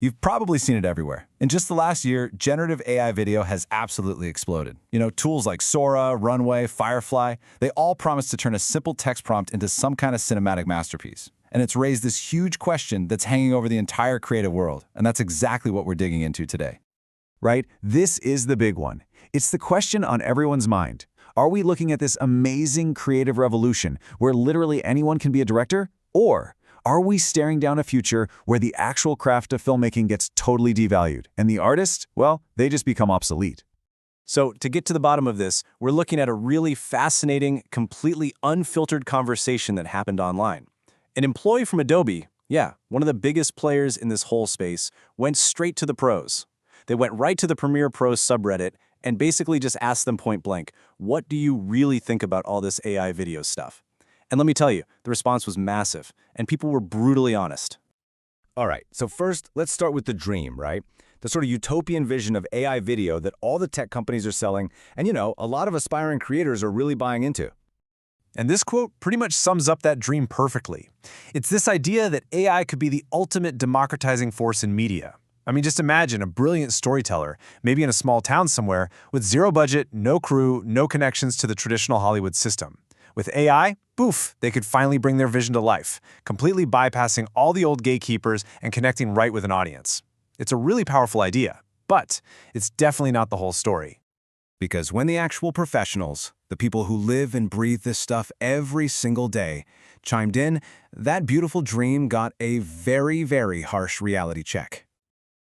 You've probably seen it everywhere. In just the last year, generative AI video has absolutely exploded. Tools like Sora, Runway, Firefly, they all promise to turn a simple text prompt into some kind of cinematic masterpiece. And it's raised this huge question that's hanging over the entire creative world, and that's exactly what we're digging into today. Right? This is the big one. It's the question on everyone's mind. Are we looking at this amazing creative revolution where literally anyone can be a director? Or are we staring down a future where the actual craft of filmmaking gets totally devalued and the artists, well, they just become obsolete? So to get to the bottom of this, we're looking at a really fascinating, completely unfiltered conversation that happened online. An employee from Adobe, one of the biggest players in this whole space, went straight to the pros. They went right to the Premiere Pros subreddit and basically just asked them point blank, what do you really think about all this AI video stuff? And let me tell you, the response was massive, and people were brutally honest. All right, so first, let's start with the dream, right? The sort of utopian vision of AI video that all the tech companies are selling, and a lot of aspiring creators are really buying into. And this quote pretty much sums up that dream perfectly. It's this idea that AI could be the ultimate democratizing force in media. I mean, just imagine a brilliant storyteller, maybe in a small town somewhere, with zero budget, no crew, no connections to the traditional Hollywood system. With AI, poof, they could finally bring their vision to life, completely bypassing all the old gatekeepers and connecting right with an audience. It's a really powerful idea, but it's definitely not the whole story. Because when the actual professionals, the people who live and breathe this stuff every single day, chimed in, that beautiful dream got a very, very harsh reality check.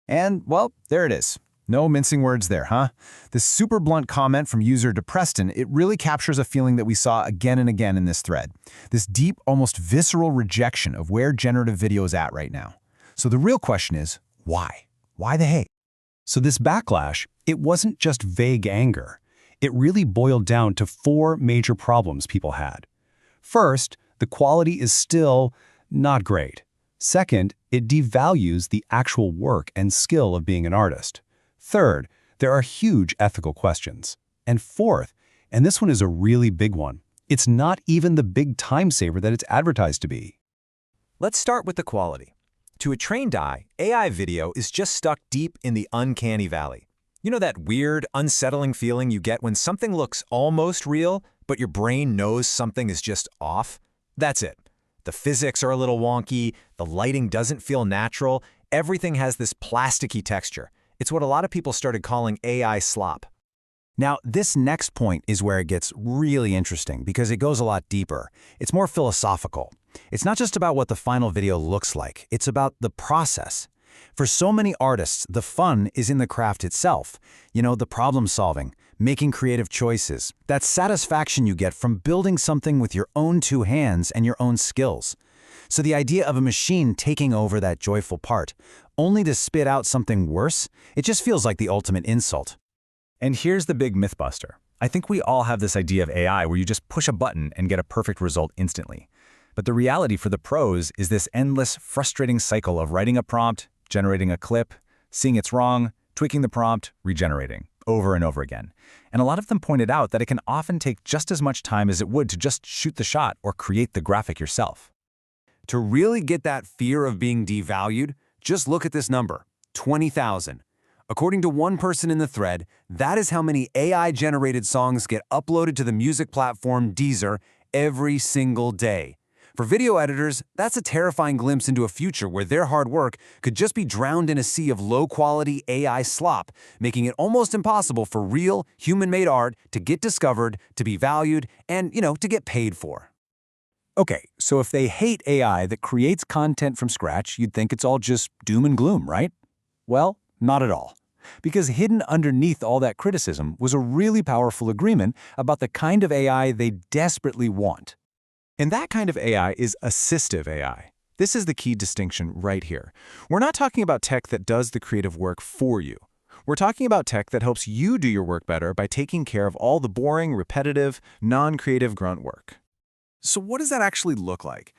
And, well, there it is. No mincing words there, huh? This super blunt comment from user DePreston, it really captures a feeling that we saw again and again in this thread. This deep, almost visceral rejection of where generative video is at right now. So the real question is, why? Why the hate? So this backlash, it wasn't just vague anger. It really boiled down to 4 major problems people had. First, the quality is still not great. Second, it devalues the actual work and skill of being an artist. Third, there are huge ethical questions. And fourth, and this one is a really big one, it's not even the big time saver that it's advertised to be. Let's start with the quality. To a trained eye, AI video is just stuck deep in the uncanny valley. You know that weird, unsettling feeling you get when something looks almost real, but your brain knows something is just off? That's it. The physics are a little wonky, the lighting doesn't feel natural, everything has this plasticky texture. It's what a lot of people started calling AI slop. Now, this next point is where it gets really interesting because it goes a lot deeper. It's more philosophical. It's not just about what the final video looks like, it's about the process. For so many artists, the fun is in the craft itself. The problem solving, making creative choices, that satisfaction you get from building something with your own 2 hands and your own skills. So the idea of a machine taking over that joyful part, only to spit out something worse, it just feels like the ultimate insult. And here's the big mythbuster. I think we all have this idea of AI where you just push a button and get a perfect result instantly. But the reality for the pros is this endless, frustrating cycle of writing a prompt, generating a clip, seeing it's wrong, tweaking the prompt, regenerating, over and over again. And a lot of them pointed out that it can often take just as much time as it would to just shoot the shot or create the graphic yourself. To really get that fear of being devalued, just look at this number, 20,000. According to one person in the thread, that is how many AI-generated songs get uploaded to the music platform Deezer every single day. For video editors, that's a terrifying glimpse into a future where their hard work could just be drowned in a sea of low-quality AI slop, making it almost impossible for real, human-made art to get discovered, to be valued, and, to get paid for. Okay, so if they hate AI that creates content from scratch, you'd think it's all just doom and gloom, right? Well, not at all. Because hidden underneath all that criticism was a really powerful agreement about the kind of AI they desperately want. And that kind of AI is assistive AI. This is the key distinction right here. We're not talking about tech that does the creative work for you. We're talking about tech that helps you do your work better by taking care of all the boring, repetitive, non-creative grunt work. So what does that actually look like?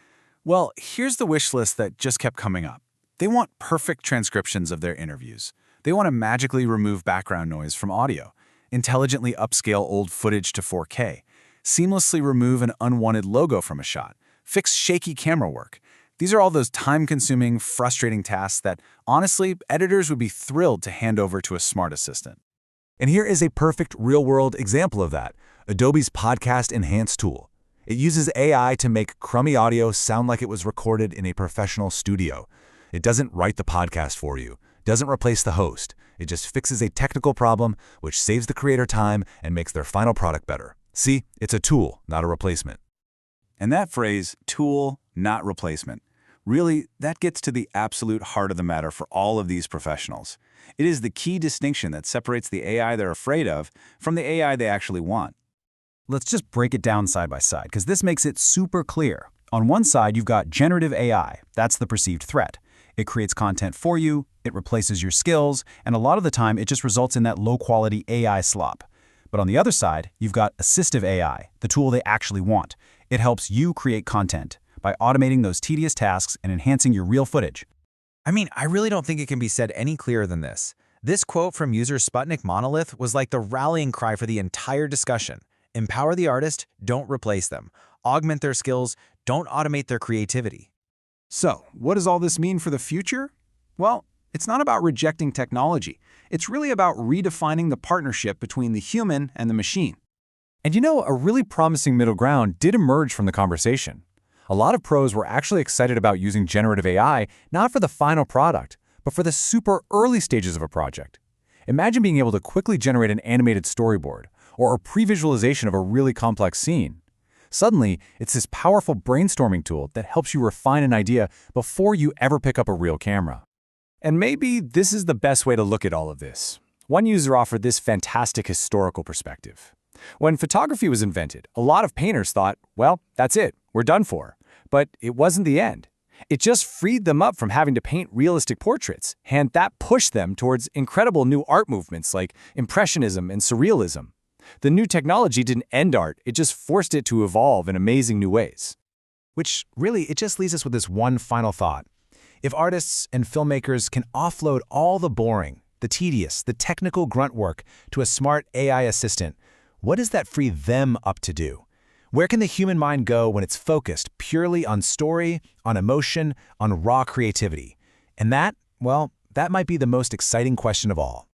Well, here's the wish list that just kept coming up. They want perfect transcriptions of their interviews. They want to magically remove background noise from audio, intelligently upscale old footage to 4K, seamlessly remove an unwanted logo from a shot, fix shaky camera work, These are all those time-consuming, frustrating tasks that, honestly, editors would be thrilled to hand over to a smart assistant. And here is a perfect real-world example of that, Adobe's Podcast Enhance tool. It uses AI to make crummy audio sound like it was recorded in a professional studio. It doesn't write the podcast for you, doesn't replace the host. It just fixes a technical problem, which saves the creator time and makes their final product better. See, it's a tool, not a replacement. And that phrase, tool, not replacement, really, that gets to the absolute heart of the matter for all of these professionals. It is the key distinction that separates the AI they're afraid of from the AI they actually want. Let's just break it down side by side, because this makes it super clear. On one side, you've got generative AI. That's the perceived threat. It creates content for you, it replaces your skills, and a lot of the time, it just results in that low-quality AI slop. But on the other side, you've got assistive AI, the tool they actually want. It helps you create content by automating those tedious tasks and enhancing your real footage. I mean, I really don't think it can be said any clearer than this. This quote from user Sputnik Monolith was like the rallying cry for the entire discussion. Empower the artist, don't replace them. Augment their skills, don't automate their creativity. So, what does all this mean for the future? Well, it's not about rejecting technology. It's really about redefining the partnership between the human and the machine. And you know, a really promising middle ground did emerge from the conversation. A lot of pros were actually excited about using generative AI not for the final product, but for the super early stages of a project. Imagine being able to quickly generate an animated storyboard or a pre-visualization of a really complex scene. Suddenly, it's this powerful brainstorming tool that helps you refine an idea before you ever pick up a real camera. And maybe this is the best way to look at all of this. One user offered this fantastic historical perspective. When photography was invented, a lot of painters thought, well, that's it, we're done for. But it wasn't the end. It just freed them up from having to paint realistic portraits, and that pushed them towards incredible new art movements like Impressionism and Surrealism. The new technology didn't end art, it just forced it to evolve in amazing new ways. Which really, it just leaves us with this one final thought. If artists and filmmakers can offload all the boring, the tedious, the technical grunt work to a smart AI assistant, what does that free them up to do? Where can the human mind go when it's focused purely on story, on emotion, on raw creativity? And that, well, that might be the most exciting question of all.